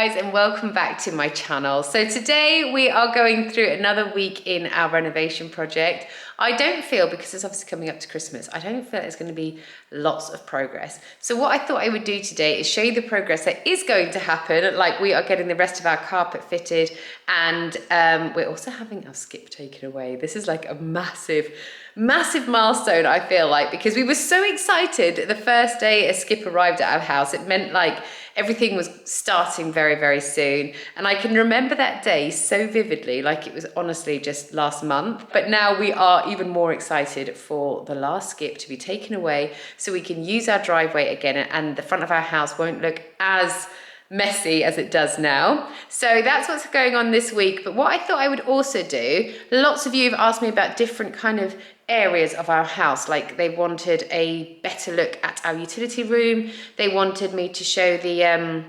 guys, and welcome back to my channel. So today we are going through another week in our renovation project. I don't feel, because it's obviously coming up to Christmas, I don't feel there's going to be lots of progress. So what I thought I would do today is show you the progress that is going to happen. Like, we are getting the rest of our carpet fitted, and we're also having our skip taken away. This is like a massive milestone, I feel like, because we were so excited the first day a skip arrived at our house. It meant like everything was starting very, very soon. And I can remember that day so vividly, like it was honestly just last month. But now we are even more excited for the last skip to be taken away so we can use our driveway again, and the front of our house won't look as messy as it does now. So that's what's going on this week. But what I thought I would also do, lots of you have asked me about different kind of areas of our house. Like, they wanted a better look at our utility room. They wanted me to show the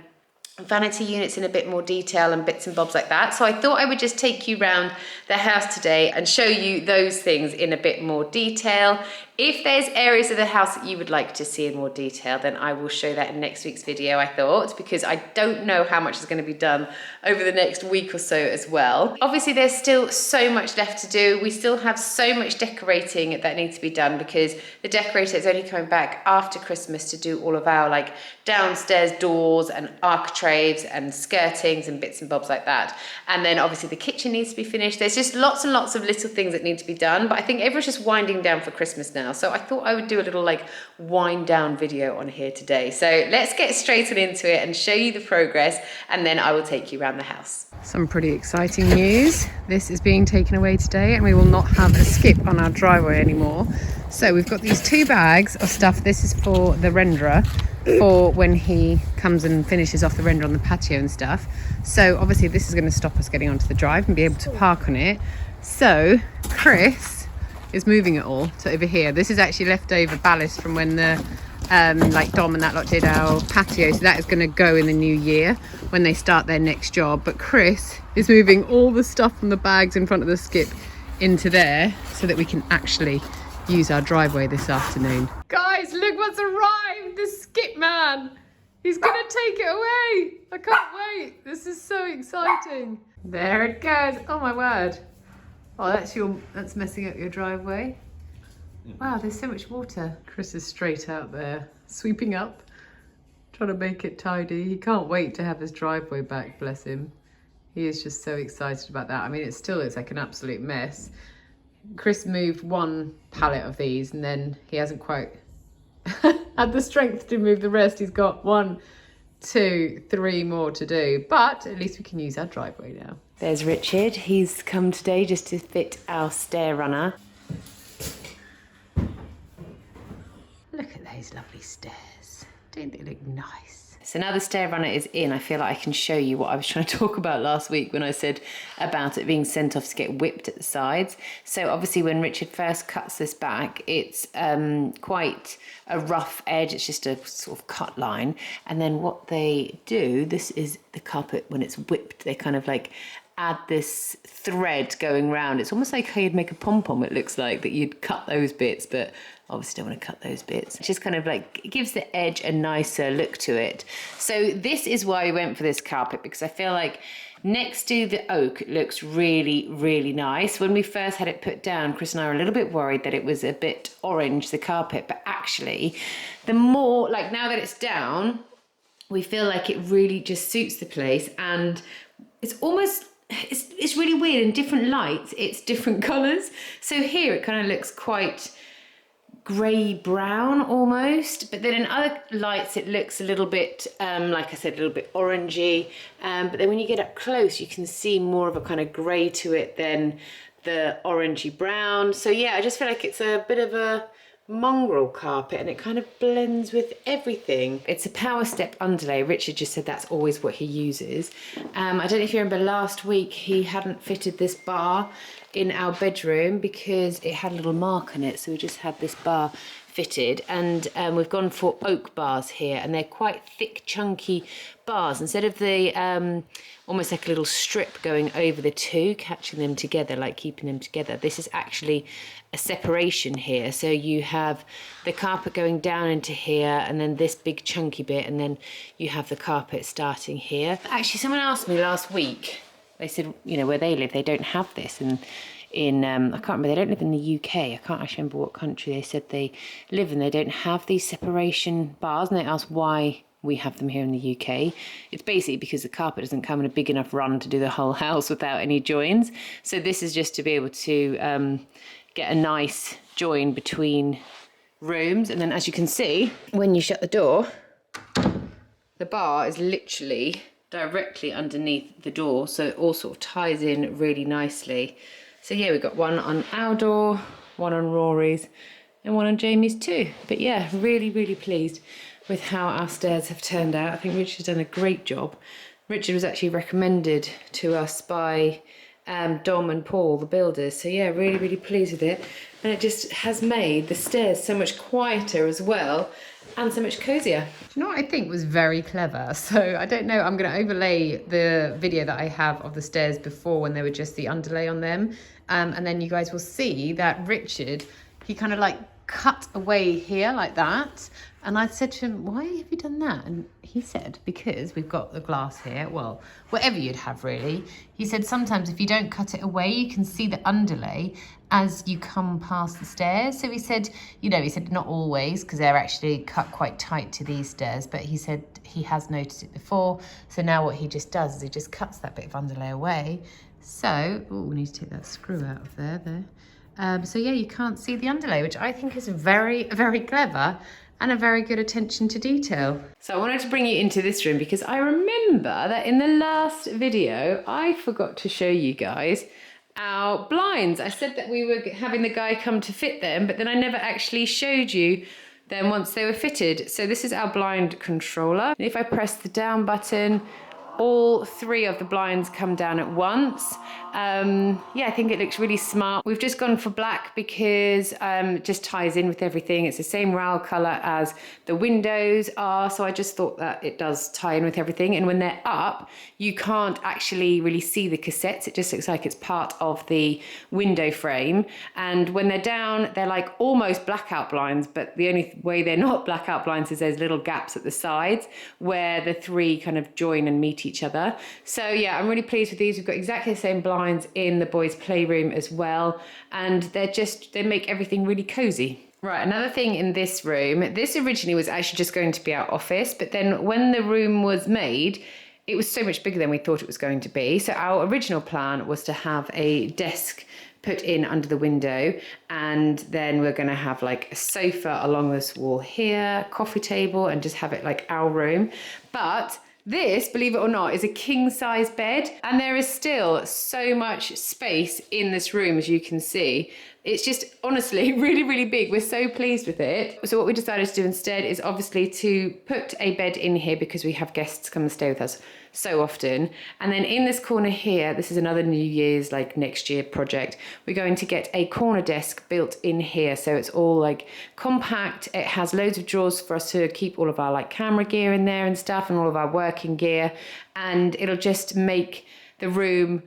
vanity units in a bit more detail and bits and bobs like that. So I thought I would just take you around the house today and show you those things in a bit more detail. If there's areas of the house that you would like to see in more detail, then I will show that in next week's video, I thought, because I don't know how much is going to be done over the next week or so as well. Obviously, there's still so much left to do. We still have so much decorating that needs to be done, because the decorator is only coming back after Christmas to do all of our like downstairs doors and architraves and skirtings and bits and bobs like that. And then obviously the kitchen needs to be finished. There's just lots and lots of little things that need to be done, but I think everyone's just winding down for Christmas now. So I thought I would do a little like wind down video on here today. So let's get straight on into it and show you the progress, and then I will take you around the house. Some pretty exciting news. This is being taken away today, and we will not have a skip on our driveway anymore. So we've got these 2 bags of stuff. This is for the renderer, for when he comes and finishes off the render on the patio and stuff. So obviously this is going to stop us getting onto the drive and be able to park on it. So Chris is moving it all to over here. This is actually leftover ballast from when the like Dom and that lot did our patio, so that is going to go in the new year when they start their next job. But Chris is moving all the stuff from the bags in front of the skip into there so that we can actually use our driveway this afternoon. Guys, look what's arrived! The skip man! He's gonna take it away! I can't wait! This is so exciting! There it goes! Oh my word! Oh, that's messing up your driveway. Wow, there's so much water. Chris is straight out there, sweeping up, trying to make it tidy. He can't wait to have his driveway back, bless him. He is just so excited about that. I mean, it still is like an absolute mess. Chris moved 1 pallet of these, and then he hasn't quite had the strength to move the rest. He's got 1, 2, 3 more to do, but at least we can use our driveway now. There's Richard. He's come today just to fit our stair runner. Look at those lovely stairs. Don't they look nice? So now the stair runner is in, I feel like I can show you what I was trying to talk about last week when I said about it being sent off to get whipped at the sides. So obviously when Richard first cuts this back, it's quite a rough edge. It's just a sort of cut line. And then what they do, this is the carpet when it's whipped, they kind of like add this thread going round. It's almost like how you'd make a pom-pom, it looks like, that you'd cut those bits, but obviously don't want to cut those bits. It just kind of like, it gives the edge a nicer look to it. So this is why we went for this carpet, because I feel like next to the oak, it looks really, really nice. When we first had it put down, Chris and I were a little bit worried that it was a bit orange, the carpet, but actually the more, like now that it's down, we feel like it really just suits the place, and it's almost, it's really weird. In different lights, it's different colours. So here it kind of looks quite grey brown almost, but then in other lights it looks a little bit like I said, a little bit orangey, but then when you get up close you can see more of a kind of grey to it than the orangey brown. So yeah, I just feel like it's a bit of a mongrel carpet, and it kind of blends with everything. It's a power step underlay. Richard just said that's always what he uses. I don't know if you remember last week he hadn't fitted this bar in our bedroom because it had a little mark on it, so we just had this bar fitted, and we've gone for oak bars here, and they're quite thick, chunky bars. Instead of the almost like a little strip going over the two, catching them together, like keeping them together, this is actually a separation here. So you have the carpet going down into here, and then this big chunky bit, and then you have the carpet starting here. Actually, someone asked me last week, they said, you know, where they live, they don't have this, and in I can't remember, they don't live in the UK, I can't actually remember what country they said they live in. They don't have these separation bars, and they asked why we have them here in the UK. It's basically because the carpet doesn't come in a big enough run to do the whole house without any joins. So this is just to be able to get a nice join between rooms. And then, as you can see, when you shut the door, the bar is literally directly underneath the door, so it all sort of ties in really nicely. So yeah, we've got one on our door, one on Rory's, and one on Jamie's too. But yeah, really, really pleased with how our stairs have turned out. I think Richard's done a great job. Richard was actually recommended to us by Dom and Paul, the builders. So yeah, really, really pleased with it. And it just has made the stairs so much quieter as well, and so much cozier. You know what I think was very clever? So I don't know, I'm going to overlay the video that I have of the stairs before when there were just the underlay on them. And then you guys will see that Richard, he kind of like cut away here like that. And I said to him, why have you done that? And he said, because we've got the glass here, well, whatever you'd have really. He said, sometimes if you don't cut it away, you can see the underlay as you come past the stairs. So he said, you know, he said not always, because they're actually cut quite tight to these stairs, but he said he has noticed it before. So now what he just does is he just cuts that bit of underlay away. So, oh, we need to take that screw out of there. So yeah, you can't see the underlay, which I think is very, very clever and a very good attention to detail. So I wanted to bring you into this room because I remember that in the last video, I forgot to show you guys our blinds. I said that we were having the guy come to fit them, but then I never actually showed you them once they were fitted. So this is our blind controller. If I press the down button, all three of the blinds come down at once. Yeah, I think it looks really smart. We've just gone for black because it just ties in with everything. It's the same rail colour as the windows are, so I just thought that it does tie in with everything. And when they're up, you can't actually really see the cassettes. It just looks like it's part of the window frame. And when they're down, they're like almost blackout blinds, but the only way they're not blackout blinds is there's little gaps at the sides where the three kind of join and meet each other. So yeah, I'm really pleased with these. We've got exactly the same blinds in the boys' playroom as well, and they make everything really cozy. Right, another thing in this room, this originally was actually just going to be our office, but then when the room was made, it was so much bigger than we thought it was going to be. So our original plan was to have a desk put in under the window, and then we're going to have like a sofa along this wall here, coffee table, and just have it like our room. But this, believe it or not, is a king-size bed, and there is still so much space in this room, as you can see. It's just honestly really, really big. We're so pleased with it. So what we decided to do instead is obviously to put a bed in here because we have guests come and stay with us so often. And then in this corner here, this is another New Year's, like next year project, we're going to get a corner desk built in here. So it's all like compact. It has loads of drawers for us to keep all of our like camera gear in there and stuff, and all of our working gear. And it'll just make the room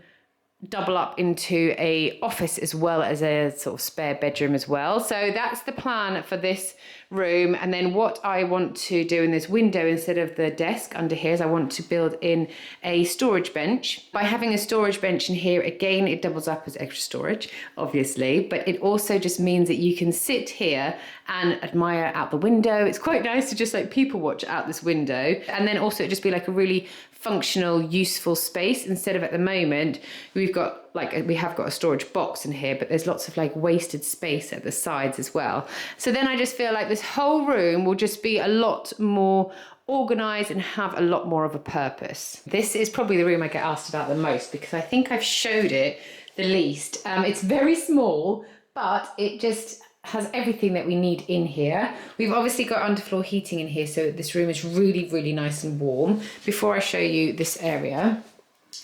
double up into a office as well as a sort of spare bedroom as well. So that's the plan for this room. And then what I want to do in this window instead of the desk under here is I want to build in a storage bench. By having a storage bench in here, again, it doubles up as extra storage, obviously, but it also just means that you can sit here and admire out the window. It's quite nice to just like people watch out this window. And then also it just be like a really functional, useful space instead of at the moment, we have got a storage box in here, but there's lots of like wasted space at the sides as well. So then I just feel like this whole room will just be a lot more organized and have a lot more of a purpose. This is probably the room I get asked about the most because I think I've showed it the least. It's very small, but it just has everything that we need in here. We've obviously got underfloor heating in here, so this room is really, really nice and warm. Before I show you this area,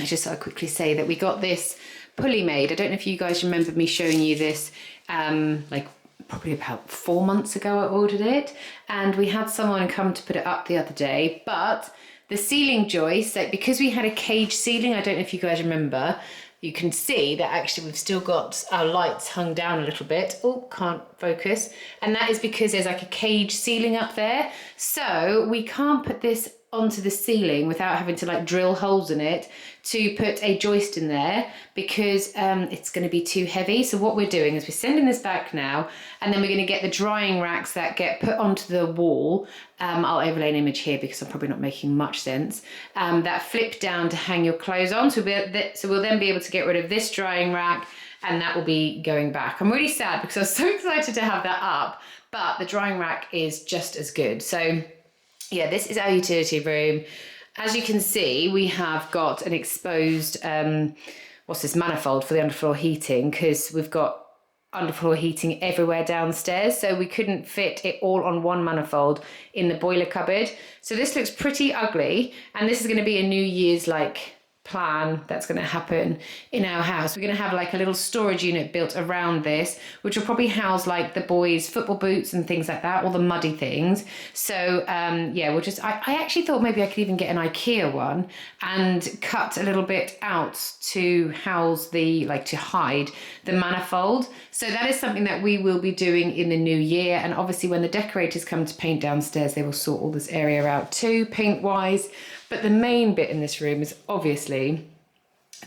I just thought I'd quickly say that we got this pulley made. I don't know if you guys remember me showing you this like probably about 4 months ago I ordered it, and we had someone come to put it up the other day, but the ceiling joist, like because we had a cage ceiling, I don't know if you guys remember, you can see that actually we've still got our lights hung down a little bit. Oh, can't focus. And that is because there's like a cage ceiling up there. So we can't put this onto the ceiling without having to like drill holes in it to put a joist in there, because it's going to be too heavy. So what we're doing is we're sending this back now, and then we're going to get the drying racks that get put onto the wall. I'll overlay an image here because I'm probably not making much sense, that flip down to hang your clothes on. So we'll then be able to get rid of this drying rack, and that will be going back. I'm really sad because I was so excited to have that up, but the drying rack is just as good. So yeah, this is our utility room. As you can see, we have got an exposed, manifold for the underfloor heating, because we've got underfloor heating everywhere downstairs. So we couldn't fit it all on one manifold in the boiler cupboard. So this looks pretty ugly. And this is going to be a New Year's plan that's going to happen in our house. We're going to have like a little storage unit built around this, which will probably house like the boys' football boots and things like that, all the muddy things. So yeah, we'll just, I actually thought maybe I could even get an IKEA one and cut a little bit out to house to hide the manifold. So that is something that we will be doing in the new year. And obviously when the decorators come to paint downstairs, they will sort all this area out too, paint wise. But the main bit in this room is obviously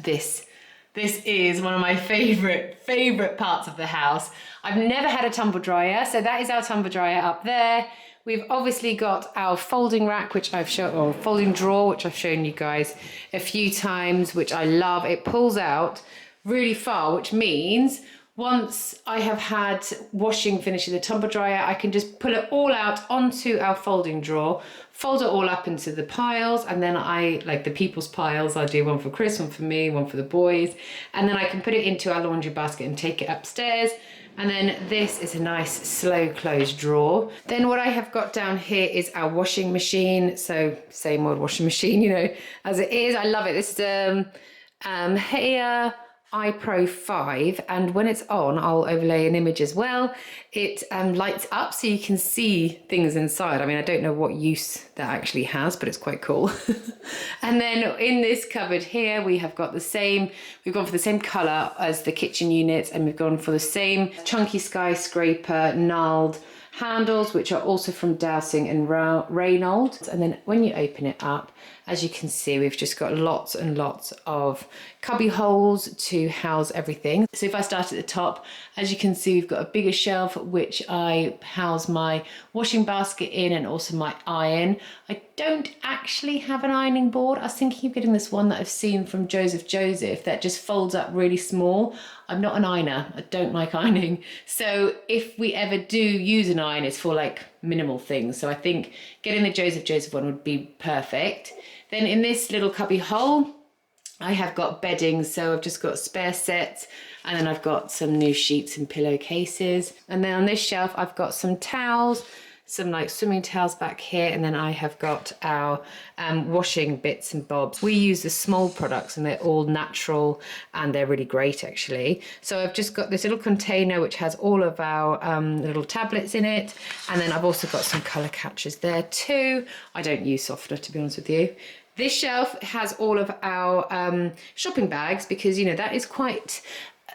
this. This is one of my favorite parts of the house. I've never had a tumble dryer, so that is our tumble dryer up there. We've obviously got our folding rack, which I've shown, or folding drawer, which I've shown you guys a few times, which I love. It pulls out really far, which means once I have had washing finished in the tumble dryer, I can just pull it all out onto our folding drawer, fold it all up into the piles, and then I, like the people's piles, I do one for Chris, one for me, one for the boys, and then I can put it into our laundry basket and take it upstairs. And then this is a nice slow close drawer. Then what I have got down here is our washing machine. So same old washing machine, you know, as it is. I love it. This is Hair iPro 5, and when it's on, I'll overlay an image as well. It lights up so you can see things inside. I mean, I don't know what use that actually has, but it's quite cool. And then in this cupboard here, we have got we've gone for the same colour as the kitchen units, and we've gone for the same chunky skyscraper gnarled handles, which are also from Dowsing and Reynolds. And then when you open it up, as you can see, we've just got lots and lots of cubby holes to house everything. So if I start at the top, as you can see, we've got a bigger shelf, which I house my washing basket in, and also my iron. I don't actually have an ironing board. I was thinking of getting this one that I've seen from Joseph that just folds up really small. I'm not an ironer. I don't like ironing. So if we ever do use an iron, it's for like minimal things. So I think getting the Joseph one would be perfect. Then in this little cubby hole, I have got bedding. So I've just got spare sets, and then I've got some new sheets and pillowcases. And then on this shelf, I've got some towels, some like swimming towels back here, and then I have got our washing bits and bobs. We use the small products, and they're all natural, and they're really great actually. So I've just got this little container which has all of our little tablets in it, and then I've also got some colour catchers there too. I don't use softener, to be honest with you. This shelf has all of our shopping bags, because you know that is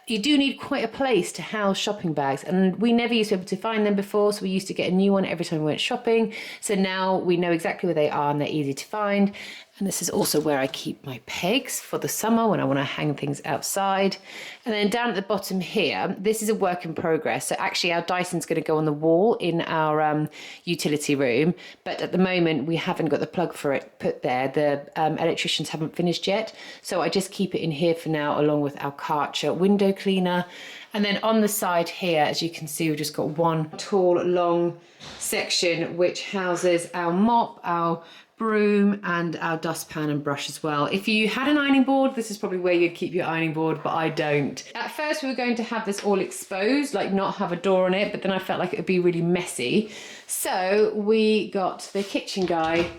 you do need quite a place to house shopping bags, and we never used to be able to find them before, so we used to get a new one every time we went shopping. So now we know exactly where they are, and they're easy to find. And this is also where I keep my pegs for the summer when I want to hang things outside. And then down at the bottom here, this is a work in progress. So actually our Dyson's going to go on the wall in our utility room. But at the moment, we haven't got the plug for it put there. The electricians haven't finished yet. So I just keep it in here for now, along with our Karcher window cleaner. And then on the side here, as you can see, we've just got one tall, long section which houses our mop, our broom, and our dustpan and brush as well. If you had an ironing board, this is probably where you'd keep your ironing board, but I don't. At first we were going to have this all exposed, like not have a door on it, but then I felt like it would be really messy. So we got the kitchen guy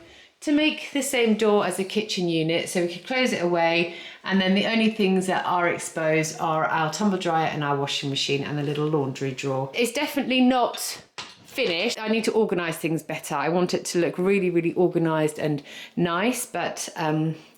to make the same door as the kitchen unit, so we could close it away, And then the only things that are exposed are our tumble dryer and our washing machine and the little laundry drawer. It's definitely not finished. I need to organise things better. I want it to look really, really organised and nice, but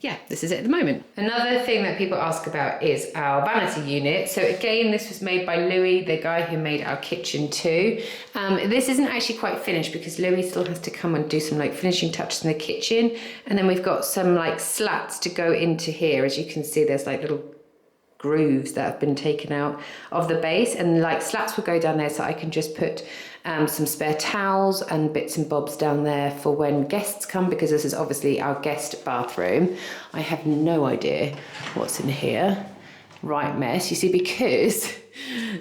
yeah, this is it at the moment. Another thing that people ask about is our vanity unit. So again, this was made by Louis, the guy who made our kitchen too. This isn't actually quite finished because Louis still has to come and do some like finishing touches in the kitchen. And then we've got some like slats to go into here. As you can see, there's like little grooves that have been taken out of the base, and like slats will go down there so I can just put some spare towels and bits and bobs down there for when guests come, because this is obviously our guest bathroom. I have no idea what's in here. Right mess, you see, because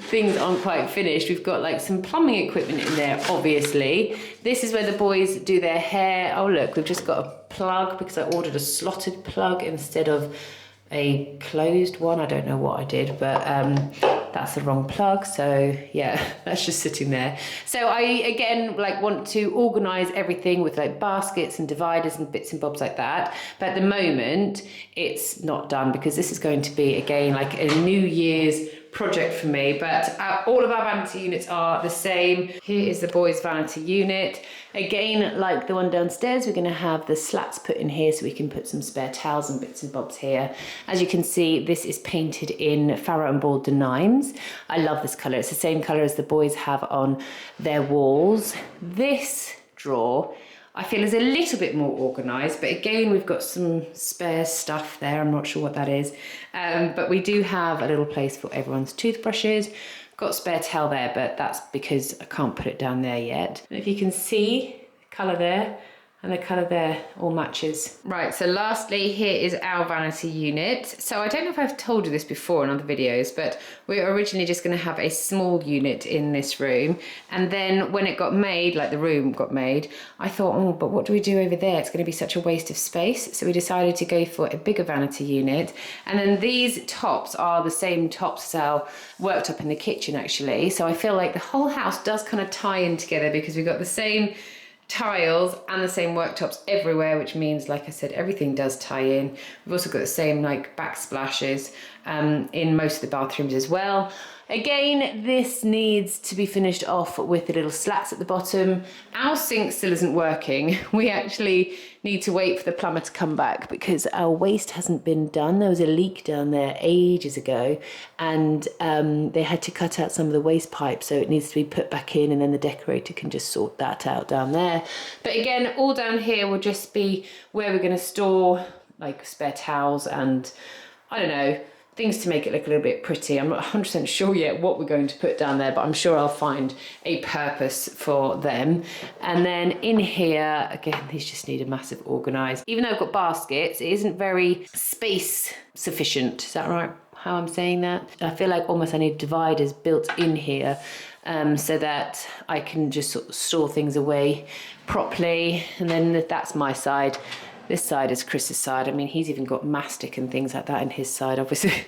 things aren't quite finished. We've got like some plumbing equipment in there, obviously. This is where the boys do their hair. Oh look, we've just got a plug because I ordered a slotted plug instead of a closed one. I don't know what I did, but that's the wrong plug, so yeah, that's just sitting there. So I again like want to organize everything with like baskets and dividers and bits and bobs like that, but at the moment it's not done because this is going to be again like a New Year's project for me. But all of our vanity units are the same. Here is the boys' vanity unit. Again, like the one downstairs, we're going to have the slats put in here so we can put some spare towels and bits and bobs here. As you can see, this is painted in Farrow and Ball Denimes. I love this colour. It's the same colour as the boys have on their walls. This drawer I feel is a little bit more organised, but again, we've got some spare stuff there. I'm not sure what that is, but we do have a little place for everyone's toothbrushes. Got spare towel there, but that's because I can't put it down there yet. And if you can see, the colour there and the colour there all matches. Right, so lastly, here is our vanity unit. So I don't know if I've told you this before in other videos, but we were originally just gonna have a small unit in this room. And then when it got made, like the room got made, I thought, oh, but what do we do over there? It's gonna be such a waste of space. So we decided to go for a bigger vanity unit. And then these tops are the same tops as our worktop in the kitchen, actually. So I feel like the whole house does kind of tie in together because we've got the same tiles and the same worktops everywhere, which means, like I said, everything does tie in. We've also got the same like backsplashes in most of the bathrooms as well. Again, this needs to be finished off with the little slats at the bottom. Our sink still isn't working. We actually need to wait for the plumber to come back because our waste hasn't been done. There was a leak down there ages ago, and they had to cut out some of the waste pipes, so it needs to be put back in, and then the decorator can just sort that out down there. But again, all down here will just be where we're going to store like spare towels and I don't know, things to make it look a little bit pretty. I'm not 100% sure yet what we're going to put down there, but I'm sure I'll find a purpose for them. And then in here, again, these just need a massive organise. Even though I've got baskets, it isn't very space sufficient. Is that right, how I'm saying that? I feel like almost I need dividers built in here so that I can just sort of store things away properly. And then that's my side. This side is Chris's side. I mean, he's even got mastic and things like that in his side, obviously.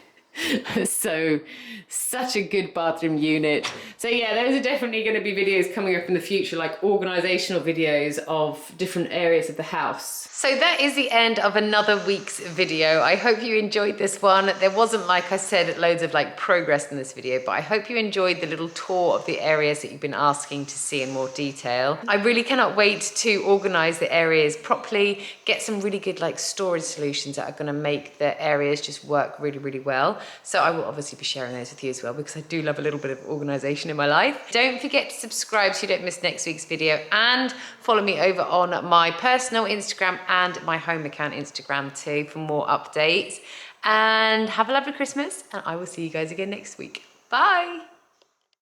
So, such a good bathroom unit. So yeah, those are definitely going to be videos coming up in the future, like organisational videos of different areas of the house. So that is the end of another week's video. I hope you enjoyed this one. There wasn't, like I said, loads of like progress in this video, but I hope you enjoyed the little tour of the areas that you've been asking to see in more detail. I really cannot wait to organise the areas properly, get some really good like storage solutions that are going to make the areas just work really, really well. So I will obviously be sharing those with you as well, because I do love a little bit of organisation in my life. Don't forget to subscribe so you don't miss next week's video, and follow me over on my personal Instagram and my home account Instagram too for more updates. And have a lovely Christmas, and I will see you guys again next week. Bye.